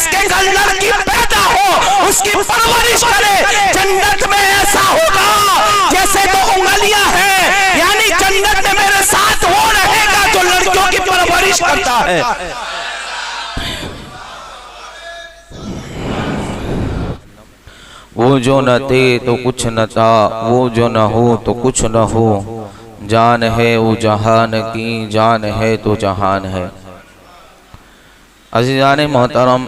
جس کے گھر لڑکی پیدا ہو اس کی پرورش کرے، جنت میں ایسا ہوگا جیسے تو انگلیاں ہیں، یعنی جنت میں میرے ساتھ وہ رہے گا جو لڑکیوں کی پرورش کرتا ہے۔ وہ جو نہ تھے تو کچھ نہ تھا، وہ جو نہ ہو تو کچھ نہ ہو، جان ہے وہ جہان کی، جان ہے تو جہان ہے۔ عزیزان محترم،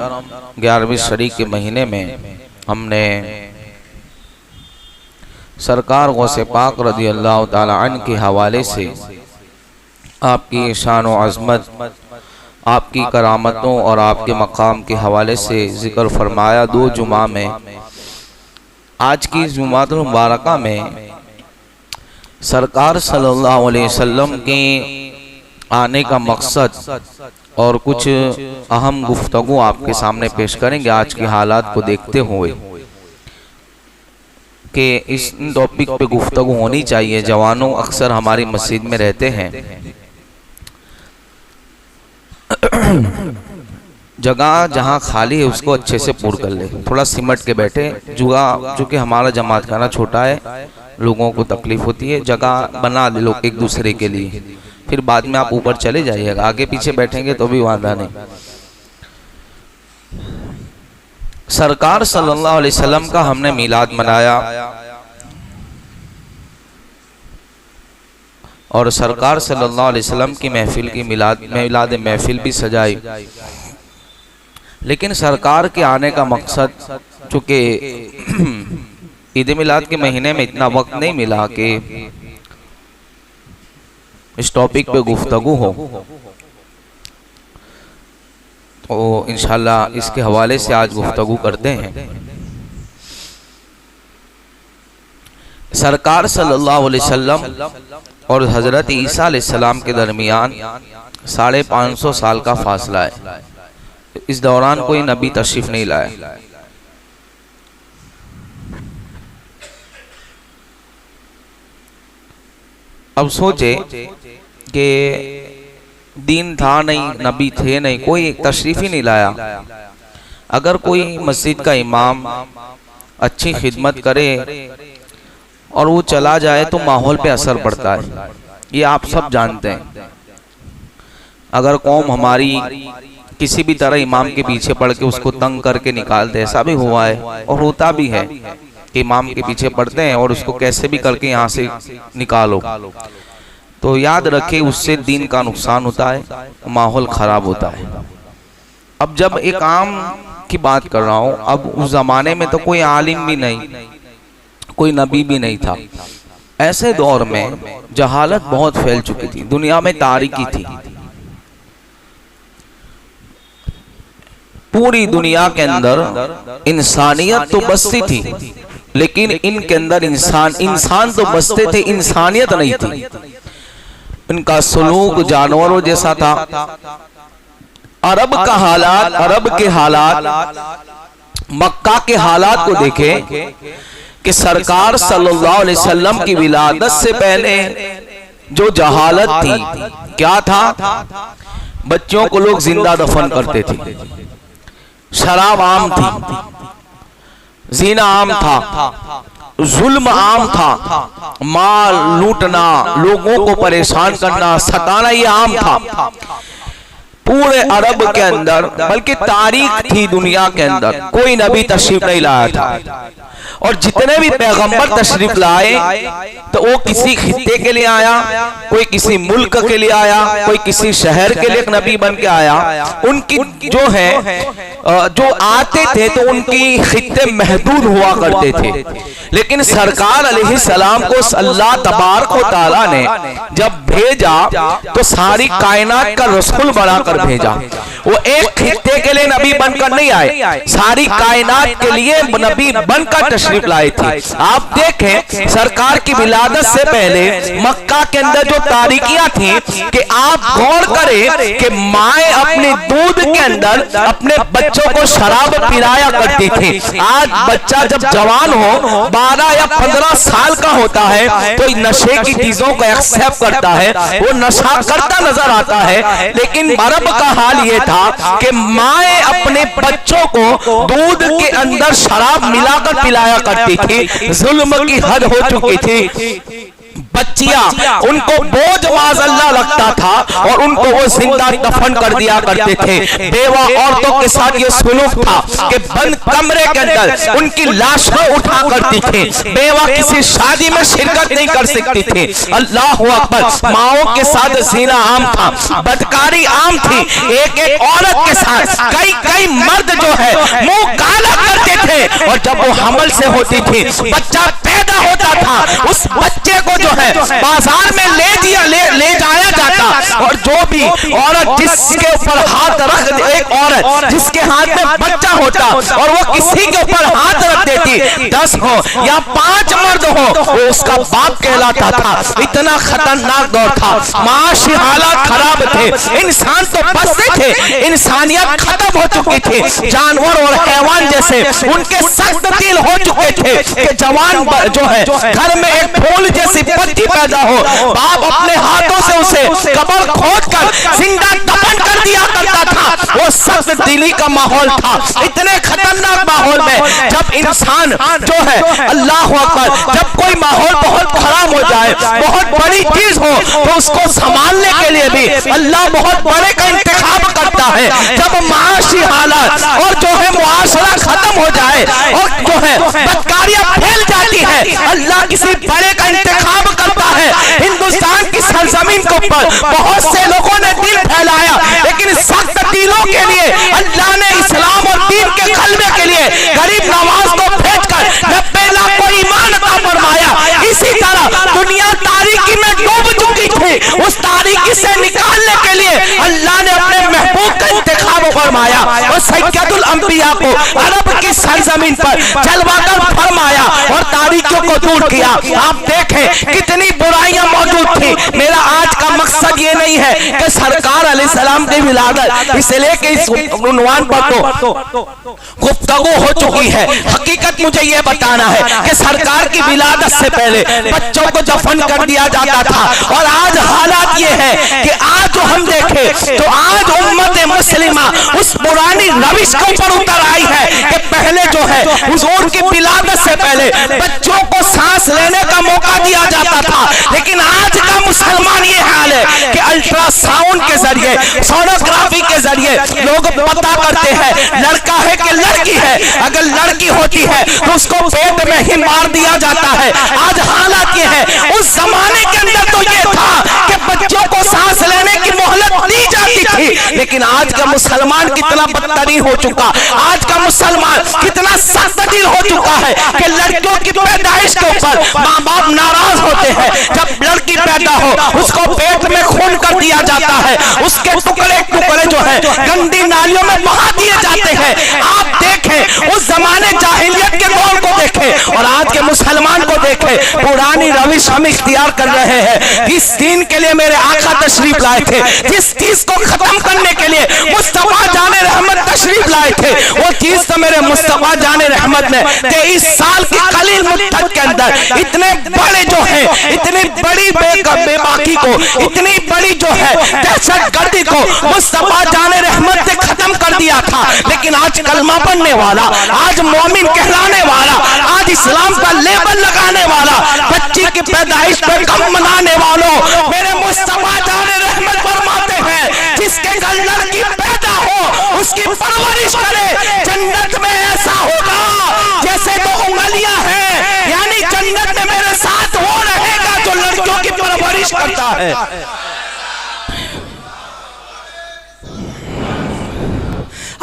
11ویں شریک کے مہینے میں ہم نے سرکار غوث پاک رضی اللہ تعالی عنہ کے حوالے سے آپ کی شان و عظمت، آپ کی کرامتوں اور آپ کے مقام کے حوالے سے ذکر فرمایا۔ 2 جمعہ میں، آج کی جمعۃ المبارکہ میں سرکار صلی اللہ علیہ وسلم کے آنے کا مقصد اور کچھ اہم گفتگو آپ کے سامنے پیش کریں گے آج کے حالات کو دیکھتے ہوئے کہ اس ٹاپک پہ گفتگو ہونی چاہیے۔ جوانوں اکثر ہماری مسجد میں رہتے ہیں، جگہ جہاں خالی ہے اس کو اچھے سے پور کر لے، تھوڑا سمٹ کے بیٹھے، جو کہ ہمارا جماعت خانہ چھوٹا ہے، لوگوں کو تکلیف ہوتی ہے، جگہ بنا دے لوگ ایک دوسرے کے لیے، پھر بعد میں آپ اوپر چلے جائیے گا، آگے پیچھے بیٹھیں گے تو بھی وعدہ نہیں۔ سرکار صلی اللہ علیہ وسلم کا ہم نے میلاد منایا اور سرکار صلی اللہ علیہ وسلم کی محفل کی میلاد محفل بھی سجائی، لیکن سرکار کے آنے کا مقصد، چونکہ عید میلاد کے مہینے میں اتنا وقت نہیں ملا کہ اس ٹاپک پہ گفتگو ہو، تو انشاءاللہ اس کے حوالے سے آج گفتگو کرتے ہیں۔ سرکار صلی اللہ علیہ وسلم اور حضرت عیسیٰ علیہ السلام کے درمیان 550 سال کا فاصلہ ہے، اس دوران کوئی نبی تشریف نہیں لائے۔ اب سوچے کہ دین تھا نہیں، نبی تھے نہیں، کوئی تشریف ہی نہیں لایا۔ اگر کوئی مسجد کا امام اچھی خدمت کرے اور وہ چلا جائے تو ماحول پہ اثر پڑتا ہے، یہ آپ سب جانتے ہیں۔ اگر قوم ہماری کسی بھی طرح امام کے پیچھے پڑھ کے اس کو تنگ کر کے نکالتے، ایسا بھی ہوا ہے اور ہوتا بھی ہے کہ امام کے پیچھے پڑھتے ہیں اور اس کو کیسے بھی کر کے یہاں سے نکالو، تو یاد رکھے اس سے دین کا نقصان ہوتا ہے، ماحول خراب ہوتا ہے۔ اب جب ایک عام کی بات کر رہا ہوں، اب اس زمانے میں تو کوئی عالم بھی نہیں، کوئی نبی بھی نہیں تھا، ایسے دور میں جہالت بہت پھیل چکی تھی، دنیا میں تاریکی تھی، پوری دنیا کے اندر انسانیت تو بستی تھی، لیکن ان کے اندر انسان تو بستے تھے، انسانیت نہیں تھی۔ ان کا سلوک جانوروں جیسا تھا۔ عرب کے حالات، مکہ کے حالات کو دیکھیں کہ سرکار صلی اللہ علیہ وسلم کی ولادت سے پہلے جو جہالت تھی، کیا تھا؟ بچوں کو لوگ زندہ دفن کرتے تھے، شراب عام تھی، زنا عام تھا، ظلم عام تھا، مال لوٹنا، لوگوں کو پریشان کرنا، ستانا، یہ عام تھا پورے عرب کے اندر، بلکہ تاریخ تھی دنیا کے اندر، کوئی نبی تشریف نہیں لایا تھا، اور جتنے بھی پیغمبر تشریف لائے تو وہ کسی خطے کے لیے آیا، کوئی کسی ملک کے لیے آیا، کوئی کسی شہر کے لیے ایک نبی بن کے آیا۔ ان کی جو آتے تھے تو ان کی خطے محدود ہوا کرتے تھے، لیکن سرکار علیہ السلام کو اللہ تبارک و تعالیٰ نے جب بھیجا تو ساری کائنات کا رسول بنا کر بھیجا۔ وہ ایک خطے کے لیے نبی بن کر نہیں آئے، ساری کائنات کے لیے نبی بن کر تشریف لائے تھے۔ آپ دیکھیں سرکار کی ولادت سے پہلے مکہ کے اندر جو تاریکیاں تھیں کہ آپ غور کریں کہ مائیں اپنے دودھ کے اندر اپنے بچوں کو شراب پلایا کرتی تھی۔ آج بچہ جب جوان ہو 12 یا 15 سال کا ہوتا ہے تو نشے کی چیزوں کو ایکسپٹ کرتا ہے، وہ نشہ کرتا نظر آتا ہے، لیکن عرب عرب کا حال یہ تھا کہ مائیں اپنے بچوں کو دودھ کے اندر شراب ملا کر پلایا کرتی تھی. ظلم کی حد ہو چکی تھی. بچیاں ان کو بوجھ معاذ اللہ لگتا تھا اور ان کو وہ زندہ دفن کر دیا کرتے تھے. بیوہ عورتوں کے ساتھ یہ سلوک تھا کہ بند کمرے کے اندر ان کی لاشیں اٹھا کرتی تھی. بیوہ کسی شادی میں شرکت نہیں کر سکتی تھی. اللہ اکبر. ماؤں کے ساتھ زنا عام تھا, بدکاری عام تھی. ایک ایک عورت کے ساتھ کئی مرد جو ہے منہ کالا کرتے تھے, اور جب وہ حمل سے ہوتی تھی بچہ پیدا ہوتا تھا, اس بچے کو جو ہے بازار میں لے جایا جاتا, اور جو بھی عورت جس کے اوپر ہاتھ رکھ, ایک عورت جس کے ہاتھ میں بچہ ہوتا اور وہ کسی کے اوپر ہاتھ رکھ دیتی, 10 ہو یا 5 مرد ہو, وہ اس کا باپ کہلاتا تھا. اتنا خطرناک دور تھا. معاشی حالات خراب تھے. انسان تو بستے تھے, انسانیت ختم ہو چکی تھی. جانور اور حیوان جیسے ان کے سخت دل ہو چکے تھے کہ جوان جو ہے گھر میں ایک پھول جیسی بچی پیدا ہو, باپ اپنے ہاتھوں سے اسے قبر کھود کر زندہ دفن کر دیا کرتا تھا. وہ سخت دلی کا ماحول تھا. اتنے خطرناک ماحول میں جب انسان جو ہے, اللہ اکبر, جب کوئی ماحول بہت خراب ہو جائے, بہت بڑی چیز ہو, تو اس کو سنبھالنے کے لیے بھی اللہ بہت بڑے کا انتخاب کرتا ہے. جب معاشی حالات اور جو ہے معاشرہ ختم ہو جائے اور جو ہے بدکاریاں پھیل جاتی ہے, اللہ کسی بڑے کا انتخاب کرتا ہے. ہندوستان کی سرزمین کے اوپر بہت سے لوگوں نے دل پھیلایا, لیکن سخت دلوں کے لیے اللہ نے اسلام اور دین کے غلبے کے لیے غریب نواز کو بھیج کر 90 لاکھ کو ایمان عطا فرمایا. اسی طرح دنیا تاریکی میں ڈوب چکی تھی, اس تاریکی سے نکالنے کے لیے اللہ نے اپنے محبوب کا انتخاب فرمایا اور سید الانبیاء کو عرب کی سرزمین پر جلوہ کر فرمایا اور تاریکیوں کو دور کیا. آپ دیکھیں کتنی برائیاں موجود تھی. میرا آج کا مقصد یہ نہیں ہے کہ سرکار علیہ السلام کی ولادت, اس لئے کہ اس عنوان پر تو گفتگو ہو چکی ہے. حقیقت مجھے یہ بتانا ہے کہ سرکار کی ولادت سے پہلے بچوں کو دفن کر دیا جاتا تھا, اور آج حالات یہ ہے کہ آج جو ہم دیکھیں تو آج امت مسلمہ اس پرانی روش کے اوپر اتر آئی ہے کہ پہلے جو ہے حضور کی ولادت سے پہلے بچوں کو سانس لینے کا موقع دیا جاتا تھا, لیکن آج کا مسلمان یہ حال ہے کہ الٹرا ساؤنڈ کے ذریعے, سونوگرافی کے ذریعے لوگ پتہ کرتے ہیں لڑکا ہے کہ لڑکی ہے. اگر لڑکی ہوتی ہے تو اس کو پیٹ میں ہی مار دیا جاتا ہے. آج حالات یہ ہے, اس زمانے کے اندر تو یہ تھا کہ بچوں کو سانس لینے کی مہلت دی جاتی تھی, لیکن آج کا مسلمان کتنا بدترین ہو چکا, آج کا مسلمان کتنا سخت دل ہو چکا ہے کہ لڑکیوں کی پیدائش کے اوپر ماں باپ ناراض ہوتے ہیں. جب لڑکی پیدا ہو اس کو پیٹ میں خون کر دیا جاتا ہے, اس کے ٹکڑے جو ہے گندی نالیوں میں بہا دیے جاتے ہیں. آپ دیکھیں اس زمانے جاہلیت کے دور کو دیکھیں اور آج کے مسلمان کو دیکھیں, پرانی روش ہم اختیار کر رہے ہیں. اس دین کے لیے میرے آقا تشریف لائے تھے, جس چیز کو ختم کرنے کے لیے مصطفیٰ جان رحمت تشریف لائے تھے, وہ چیز تو میرے مصطفیٰ جان رحمت نے 23 سال کی قلیل مدت کے اندر اتنے بڑے جو ہیں, اتنی بڑی بے باکی کو, اتنی بڑی جو ہے دہشت گردی کو مصطفیٰ جان رحمت نے ختم کر دیا تھا. لیکن آج کلمہ پڑھنے والا, آج مومن کہلانے والا, آج اسلام کا لیبل لگانے والا, بچی کی پیدائش پہ غم منانے والوں, میرے مصطفیٰ جان رحمت فرماتے ہیں جس کے گھر لڑکی پیدا ہو اس کی پرورش کرے, جنت میں ایسا ہوگا جیسے دو انگلیاں ہیں, یعنی جنت میں میرے ساتھ وہ رہے گا جو لڑکیوں کی پرورش کرتا ہے.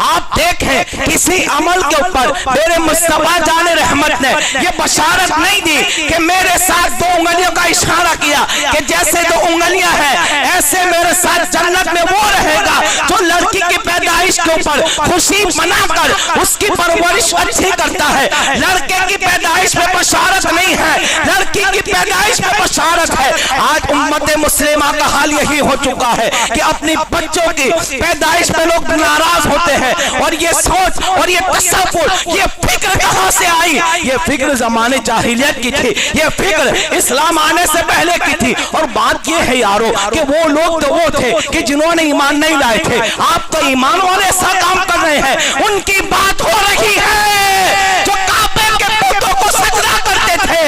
آپ دیکھیں کسی عمل کے اوپر میرے مصطفیٰ جان رحمت نے یہ بشارت نہیں دی کہ میرے ساتھ 2 انگلیوں کا اشارہ کیا کہ جیسے 2 انگلیاں ہیں ایسے میرے ساتھ جنت میں وہ رہے گا جو لڑکی کی پیدائش کے اوپر خوشی منا کر اس کی پرورش اچھی کرتا ہے. لڑکے کی پیدائش میں بشارت نہیں ہے, لڑکی کی پیدائش میں بشارت ہے. آج امت مسلمہ کا حال یہی ہو چکا ہے کہ اپنی بچوں کی پیدائش میں لوگ ناراض ہوتے ہیں، اور یہ سوچ اور یہ تصور، یہ فکر کہاں سے آئی؟ یہ فکر زمانے جاہلیت کی تھی، یہ فکر اسلام آنے سے پہلے کی تھی۔ اور بات یہ ہے یارو کہ وہ لوگ تو وہ تھے کہ جنہوں نے ایمان نہیں لائے تھے، آپ تو ایمان والے ایسا کام کر رہے ہیں۔ ان کی بات ہو رہی ہے جو کعبے کے بتوں کو سجدہ کرتے تھے،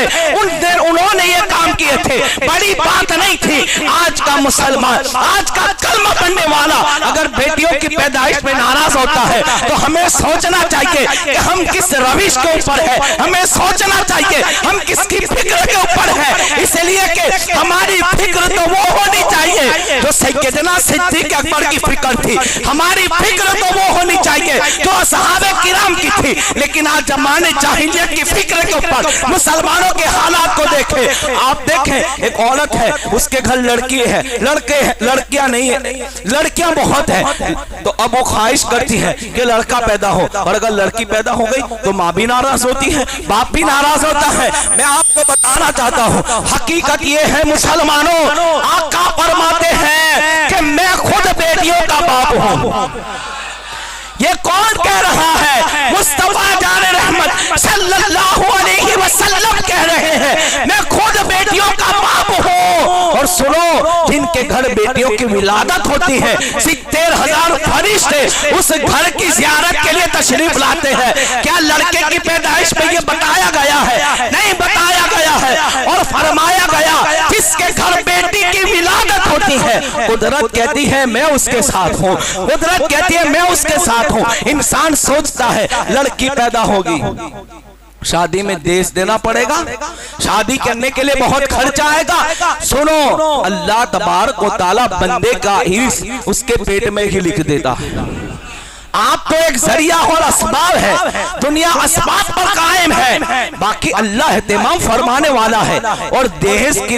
انہوں نے یہ کام کیے تھے، بڑی بات نہیں تھی۔ آج کا مسلمان، آج کا کلمہ پڑھنے والا اگر بیٹیوں کی پیدائش میں ناراض ہوتا ہے تو ہمیں سوچنا چاہیے کہ ہم کس روش کے اوپر ہے، ہمیں سوچنا چاہیے ہم کس کی فکر کے اوپر ہے، اس لیے کہ ہماری فکر تو وہ ہونی چاہیے جو سیدنا صدیق اکبر کی فکر تھی، ہماری فکر تو وہ ہونی چاہیے جو صحابہ کرام کی تھی۔ لیکن آج زمانے جاہلیت کی فکر کے اوپر مسلمانوں کے حالات کو دیکھیں، آپ دیکھیں ایک عورت ہے، اس کے گھر لڑکی ہے، لڑکے ہیں، لڑکیاں نہیں ہیں، لڑکیاں بہت ہیں، تو اب وہ خواہش کرتی ہے کہ لڑکا پیدا ہو، اور اگر لڑکی پیدا ہو گئی تو ماں بھی ناراض ہوتی ہے، باپ بھی ناراض ہوتا ہے۔ میں آپ کو بتانا چاہتا ہوں حقیقت یہ ہے مسلمانوں، آقا فرماتے ہیں کہ میں خود بیٹیوں کا باپ ہوں۔ یہ کون کہہ رہا ہے؟ مصطفیٰ جان رحمت صلی اللہ علیہ وسلم کہہ رہے ہیں میں خود بیٹیوں کا باپ ہوں۔ اور سنو، جن کے گھر بیٹیوں کی ولادت ہوتی ہے 70,000 فرشتے اس گھر کی زیارت کے لیے تشریف لاتے ہیں۔ کیا لڑکے کی پیدائش میں یہ بتایا گیا ہے؟ نہیں بتایا گیا ہے، اور فرمایا گیا جس کے گھر بیٹی کی ولادت ہوتی ہے قدرت کہتی ہے میں اس کے ساتھ ہوں، قدرت کہتی ہے میں اس کے ساتھ ہوں۔ انسان سوچتا ہے لڑکی پیدا ہوگی، شادی میں دیش دینا پڑے گا، شادی کرنے کے لیے بہت خرچہ آئے گا۔ سنو، اللہ تبارک و تعالی بندے کا حص اس کے پیٹ میں ہی لکھ دیتا ہے۔ آپ تو ایک ذریعہ اور اسباب ہے، دنیا اسباب پر قائم ہے، باقی اللہ اہتمام فرمانے والا ہے۔ اور جہیز کی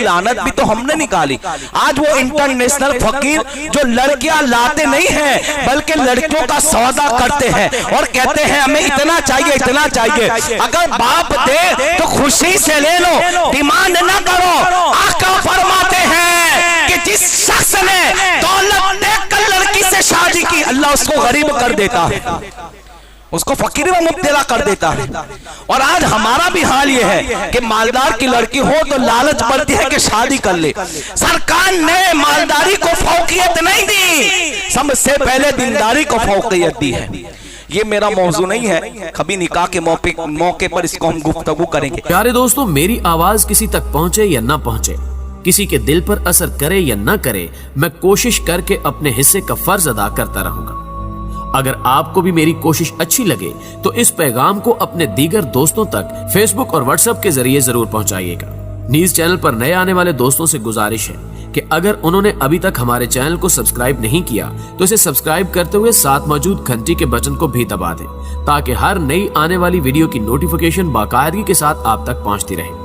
لعنت بھی تو ہم نے نکالی۔ آج وہ انٹرنیشنل فقیر جو لڑکیاں لاتے نہیں ہیں بلکہ لڑکیوں کا سودا کرتے ہیں اور کہتے ہیں ہمیں اتنا چاہیے اتنا چاہیے، اگر باپ دے تو خوشی سے لے لو، ڈیمانڈ نہ کرو۔ آقا فرماتے ہیں کہ جس شخص نے دولت دیکھ کر لڑکی سے شادی کی اللہ اس کو غریب کر دیتا ہے، اس کو فقیر میں مبتلا کر دیتا ہے۔ اور آج ہمارا بھی حال یہ ہے کہ مالدار کی لڑکی ہو تو لالچ بڑھتی ہے کہ شادی کر لے۔ سرکار نے مالداری کو فوقیت نہیں دی، سب سے پہلے دینداری کو فوقیت دی ہے۔ یہ میرا موضوع نہیں ہے، کبھی نکاح کے موقع پر اس کو ہم گفتگو کریں گے۔ پیارے دوستوں، میری آواز کسی تک پہنچے یا نہ پہنچے، کسی کے دل پر اثر کرے یا نہ کرے، میں کوشش کر کے اپنے حصے کا فرض ادا کرتا رہوں گا۔ اگر آپ کو بھی میری کوشش اچھی لگے تو اس پیغام کو اپنے دیگر دوستوں تک فیس بک اور واٹس ایپ کے ذریعے ضرور پہنچائیے گا۔ نیز چینل پر نئے آنے والے دوستوں سے گزارش ہے کہ اگر انہوں نے ابھی تک ہمارے چینل کو سبسکرائب نہیں کیا تو اسے سبسکرائب کرتے ہوئے ساتھ موجود گھنٹی کے بٹن کو بھی دبا دیں تاکہ ہر نئی آنے والی ویڈیو کی نوٹیفیکیشن باقاعدگی کے ساتھ آپ تک پہنچتی رہے۔